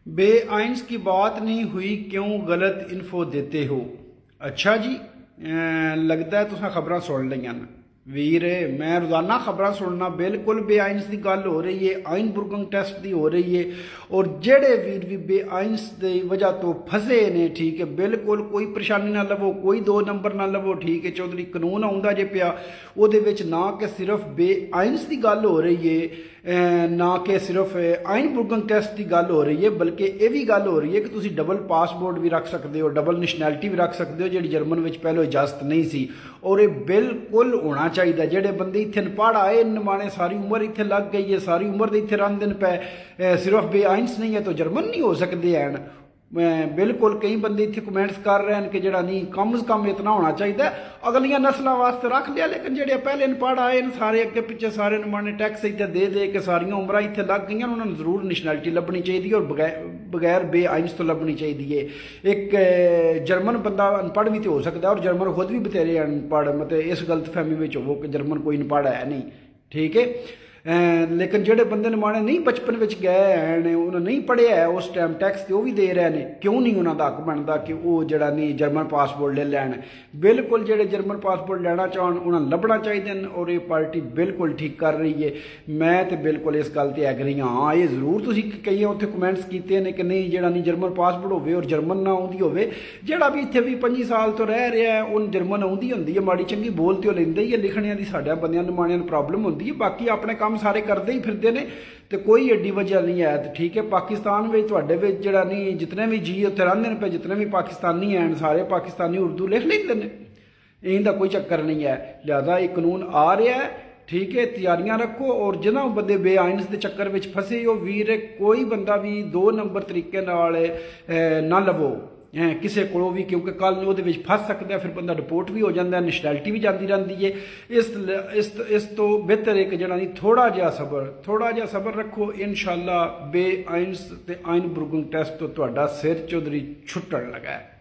बेआइंस की बात नहीं हुई, क्यों गलत इन्फो देते हो? अच्छा जी, लगता है तुसां खबरां सुन लियां न वीर। मैं रोज़ाना खबरां सुनना, बिल्कुल बेआइंस की गल हो रही है, आइन बुर्गंग टेस्ट की हो रही है। और जेड़े वीर भी बेआइंस की वजह तो फसे ने, ठीक है, बिल्कुल कोई परेशानी ना लवो, कोई दो नंबर ना लवो, ठीक है। चौधरी कानून आउंदा जे पिया, उहदे विच ना कि सिर्फ बेआइंस की गल हो रही है, ना कि सिर्फ आइन बुर्गंग टेस्ट की गल हो रही है, बल्कि ये भी गल हो रही है कि तुसी डबल पासपोर्ट भी रख सकते हो, डबल नैशनैलिटी भी रख सकते हो, जी जर्मन में पहले इजाजत नहीं सी। और ये बिल्कुल होना चाहिए। जेडे बंदे इतने अनपढ़ आए नमाने, सारी उम्र इतने लग गई है, सारी उम्र तो इतने रन दिन पे, सिर्फ बेआइंस नहीं है तो जर्मन नहीं हो सकते हैं। बिल्कुल कई बंदे इतने कमेंट्स कर रहे हैं कि जरा नहीं, कम से कम इतना होना चाहिए। अगलियां नस्लों वास्ते रख लिया, लेकिन जेडे पहले अनपढ़ आए सारे अगे पिछे सारे नमाने टैक्स इतने दे के सारिया उम्र इतने लग गई, उन्होंने जरूर नैशनैलिटी लभनी चाहिए और बगैर बेआइंस तो लभनी चाहिए है। एक जर्मन बंदा अनपढ़ भी तो हो सकता है, और जर्मन खुद भी बतेरे अनपढ़, मतलब इस गलतफहमी में हो कि जर्मन कोई अनपढ़ है नहीं, ठीक है। लेकिन जेडे बंदे नमाने नहीं बचपन में गए हैं, उन्होंने नहीं पढ़िया है उस टाइम टैक्स तो भी दे रहे हैं, क्यों नहीं उन्होंने हक बनता कि वो जरा नहीं जर्मन पासपोर्ट ले लैन। बिल्कुल जेडे जर्मन पासपोर्ट लेना चाहन उन्होंने लभना चाहिए, और ये पार्टी बिल्कुल ठीक कर रही है। मैं तो बिल्कुल इस गल से एग्री हाँ। ये जरूर तुम कई उत्थे कमेंट्स किए हैं कि नहीं जरा नहीं जर्मन पासपोर्ट होवे और जर्मन ना आउंदी होवे, जेड़ा भी इत्थे भी 25 साल तो रह रहा है उन जर्मन आउंदी हुंदी है, माड़ी चंगी बोल तो लेंदे ही है, लिखने की साडे बंदियां नमाणियां नूं प्रॉब्लम होंदी है, बाकी अपने काम सारे करते ही फिरते ने, तो कोई एड्डी वजह नहीं है। तो ठीक है, पाकिस्तान में तुहाडे विच जिहड़ा नहीं जितने भी जी उत्थे रहिंदे ने पे, जितने भी पाकिस्तानी हैं सारे पाकिस्तानी उर्दू लिख लेंदे ने, इनका कोई चक्कर नहीं है। लिहाजा एक कानून आ रहा है, ठीक है, तैयारियां रखो। और जिन्होंने बंदे बेआइंस के चक्कर में फसे हो वीर, कोई बंदा भी दो नंबर तरीके नाल ना लवो किसी को भी, क्योंकि कल वो फस सकता है, फिर बंदा रिपोर्ट भी हो जाता है, नैशनैलिटी भी जाती रहती है। इस तो बेहतर है कि जरा नहीं थोड़ा जिहा सबर रखो। इंशाअल्लाह बेआइंस ते आइन बुर्गंग टेस्ट तो तुहाडा सिर चौधरी छुट्टन लगा है।